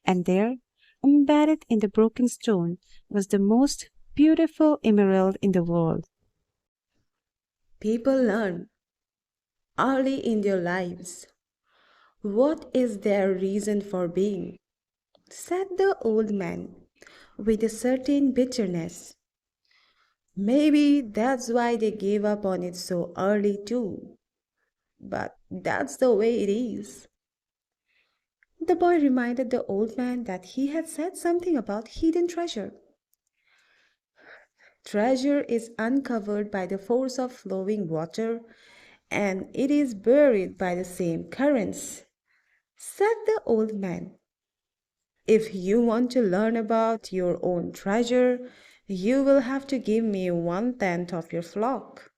And there, embedded in the broken stone, was the most beautiful emerald in the world. People learn early in their lives. What is their reason for being? Said the old man with a certain bitterness. Maybe that's why they gave up on it so early, too. But that's the way it is. The boy reminded the old man that he had said something about hidden treasure. Treasure is uncovered by the force of flowing water, and it is buried by the same currents, said the old man. If you want to learn about your own treasure, you will have to give me 1/10 of your flock.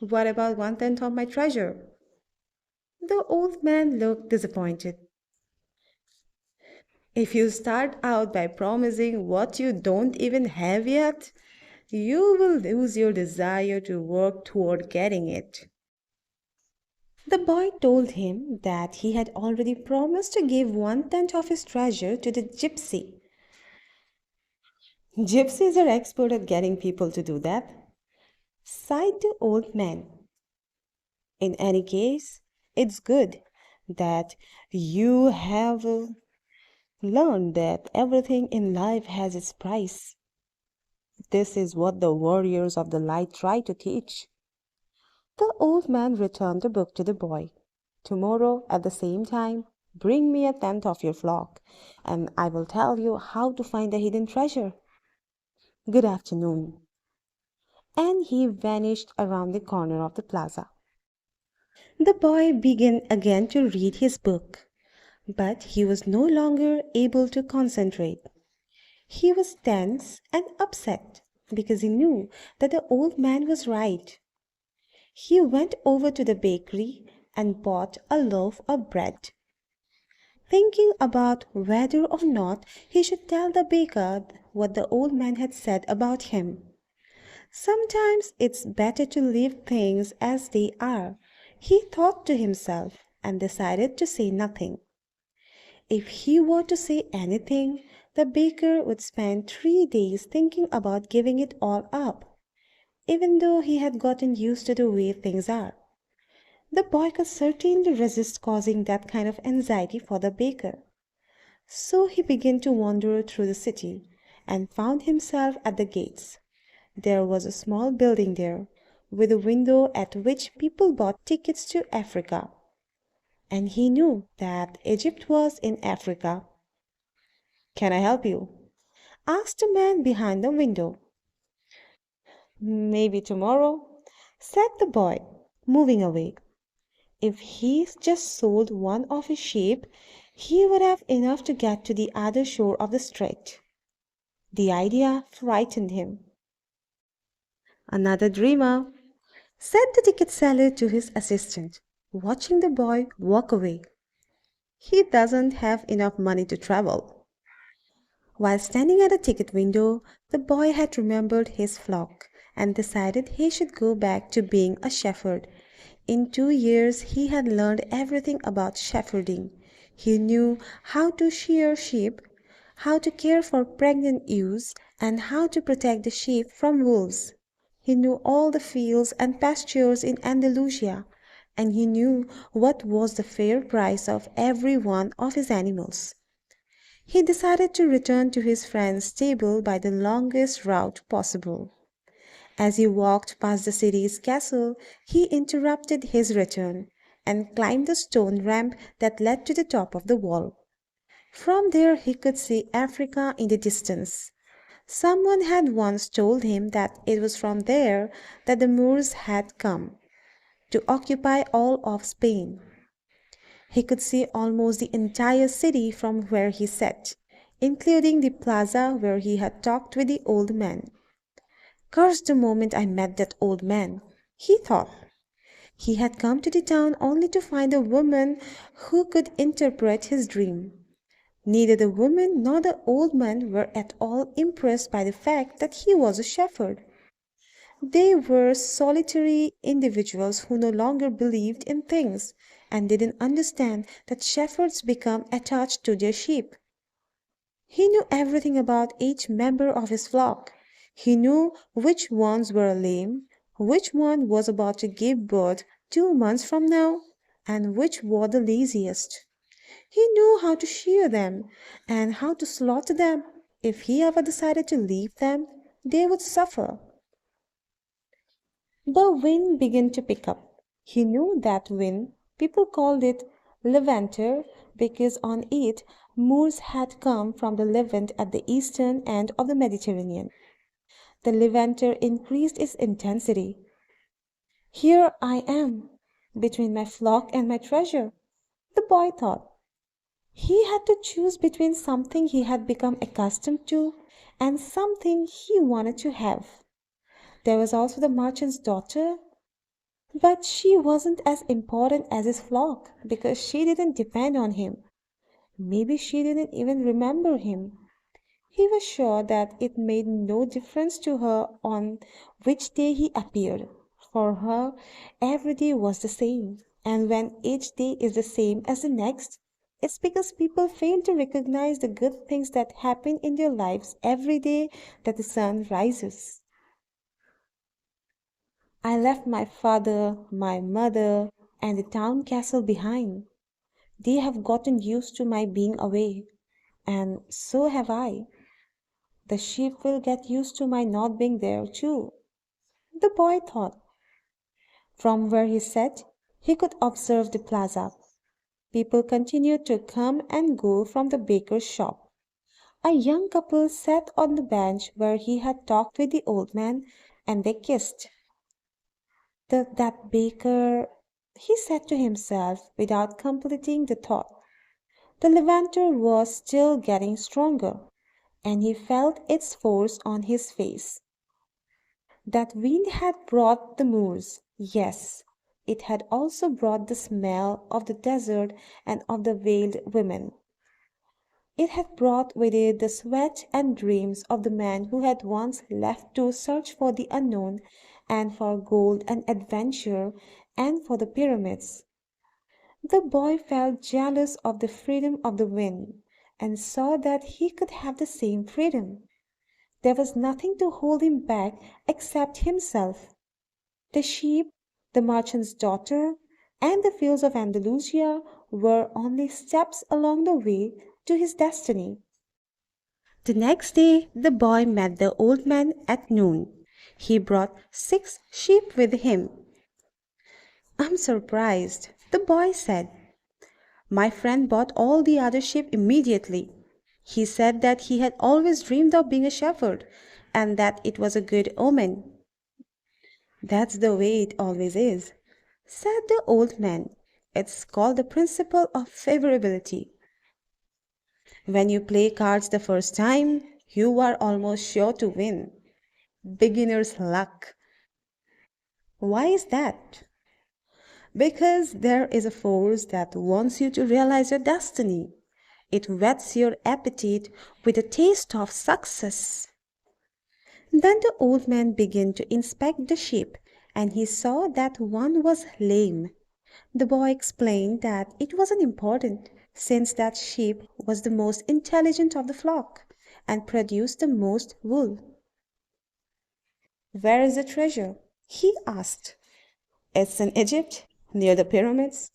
What about 1/10 of my treasure? The old man looked disappointed. If you start out by promising what you don't even have yet, you will lose your desire to work toward getting it. The boy told him that he had already promised to give 1/10 of his treasure to the gypsy. Gypsies are expert at getting people to do that, sighed the old man. In any case, it's good that you have learned that everything in life has its price. This is what the warriors of the light try to teach. The old man returned the book to the boy. Tomorrow, at the same time, bring me 1/10 of your flock, and I will tell you how to find the hidden treasure. Good afternoon. And he vanished around the corner of the plaza. The boy began again to read his book, but he was no longer able to concentrate. He was tense and upset because he knew that the old man was right. He went over to the bakery and bought a loaf of bread, thinking about whether or not he should tell the baker what the old man had said about him. Sometimes it's better to leave things as they are, he thought to himself, and decided to say nothing. If he were to say anything, the baker would spend 3 days thinking about giving it all up, even though he had gotten used to the way things are. The boy could certainly resist causing that kind of anxiety for the baker. So he began to wander through the city and found himself at the gates. There was a small building there, with a window at which people bought tickets to Africa. And he knew that Egypt was in Africa. Can I help you? Asked the man behind the window. Maybe tomorrow, said the boy, moving away. If he just sold one of his sheep, he would have enough to get to the other shore of the strait. The idea frightened him. Another dreamer, said the ticket seller to his assistant, watching the boy walk away. He doesn't have enough money to travel. While standing at the ticket window, the boy had remembered his flock and decided he should go back to being a shepherd. In 2 years, he had learned everything about shepherding. He knew how to shear sheep, how to care for pregnant ewes, and how to protect the sheep from wolves. He knew all the fields and pastures in Andalusia, and he knew what was the fair price of every one of his animals. He decided to return to his friend's stable by the longest route possible. As he walked past the city's castle, he interrupted his return and climbed the stone ramp that led to the top of the wall. From there he could see Africa in the distance. Someone had once told him that it was from there that the Moors had come to occupy all of Spain. He could see almost the entire city from where he sat, including the plaza where he had talked with the old man. Curse the moment I met that old man, he thought. He had come to the town only to find a woman who could interpret his dream. Neither the woman nor the old man were at all impressed by the fact that he was a shepherd. They were solitary individuals who no longer believed in things and didn't understand that shepherds become attached to their sheep. He knew everything about each member of his flock. He knew which ones were lame, which one was about to give birth 2 months from now, and which were the laziest. He knew how to shear them and how to slaughter them. If he ever decided to leave them, they would suffer. The wind began to pick up. He knew that wind. People called it Levanter because on it Moors had come from the Levant at the eastern end of the Mediterranean. The Levanter increased its intensity. Here I am, between my flock and my treasure, the boy thought. He had to choose between something he had become accustomed to and something he wanted to have. There was also the merchant's daughter, but she wasn't as important as his flock because she didn't depend on him. Maybe she didn't even remember him. He was sure that it made no difference to her on which day he appeared. For her, every day was the same. And when each day is the same as the next, it's because people fail to recognize the good things that happen in their lives every day that the sun rises. I left my father, my mother, and the town castle behind. They have gotten used to my being away, and so have I. The sheep will get used to my not being there, too, the boy thought. From where he sat, he could observe the plaza. People continued to come and go from the baker's shop. A young couple sat on the bench where he had talked with the old man, and they kissed. That baker, he said to himself without completing the thought. The levanter was still getting stronger, and he felt its force on his face. That wind had brought the moors, yes, it had also brought the smell of the desert and of the veiled women. It had brought with it the sweat and dreams of the man who had once left to search for the unknown and for gold and adventure and for the pyramids. The boy felt jealous of the freedom of the wind and saw that he could have the same freedom. There was nothing to hold him back except himself. The sheep, the merchant's daughter, and the fields of Andalusia were only steps along the way to his destiny. The next day the boy met the old man at noon. He brought 6 sheep with him. I'm surprised, the boy said. My friend bought all the other sheep immediately. He said that he had always dreamed of being a shepherd and that it was a good omen. That's the way it always is, said the old man. It's called the principle of favorability. When you play cards the first time, you are almost sure to win. Beginner's luck. Why is that? Because there is a force that wants you to realize your destiny. It whets your appetite with a taste of success. Then the old man began to inspect the sheep, and he saw that one was lame. The boy explained that it wasn't important, since that sheep was the most intelligent of the flock and produced the most wool. Where is the treasure? He asked. It's in Egypt, near the pyramids.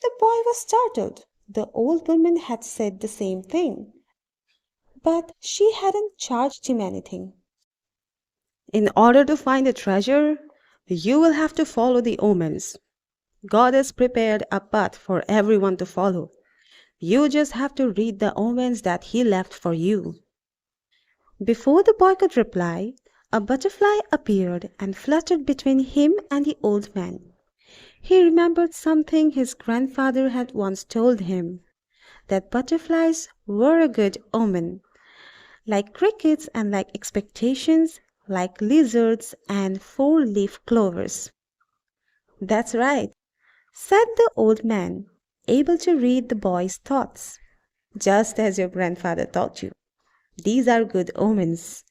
The boy was startled. The old woman had said the same thing, but she hadn't charged him anything. In order to find the treasure, you will have to follow the omens. God has prepared a path for everyone to follow. You just have to read the omens that He left for you. Before the boy could reply, a butterfly appeared and fluttered between him and the old man. He remembered something his grandfather had once told him, that butterflies were a good omen, like crickets and like expectations, like lizards and four-leaf clovers. That's right, said the old man, able to read the boy's thoughts, just as your grandfather taught you. These are good omens.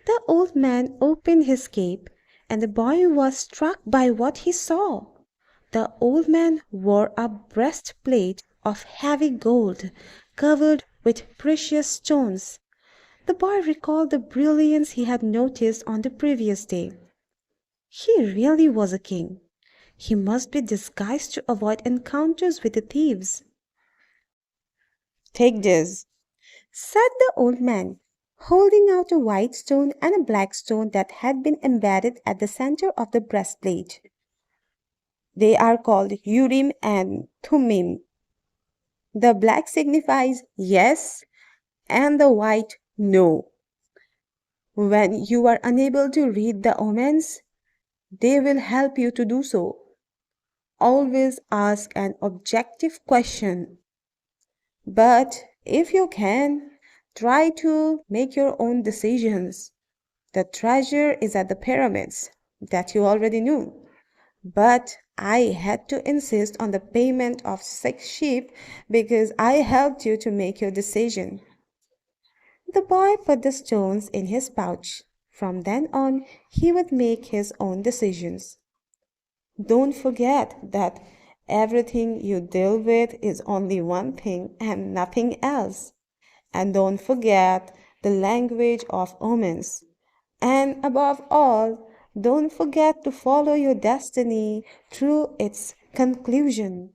The old man opened his cape, and the boy was struck by what he saw. The old man wore a breastplate of heavy gold covered with precious stones. The boy recalled the brilliance he had noticed on the previous day. He really was a king. He must be disguised to avoid encounters with the thieves. Take this, said the old man, holding out a white stone and a black stone that had been embedded at the center of the breastplate. They are called Urim and Thummim. The black signifies yes, and the white no. When you are unable to read the omens, they will help you to do so. Always ask an objective question. But if you can, try to make your own decisions. The treasure is at the pyramids, that you already knew. But I had to insist on the payment of 6 sheep because I helped you to make your decision. The boy put the stones in his pouch. From then on, he would make his own decisions. Don't forget that everything you deal with is only one thing and nothing else. And don't forget the language of omens. And above all, don't forget to follow your destiny through its conclusion.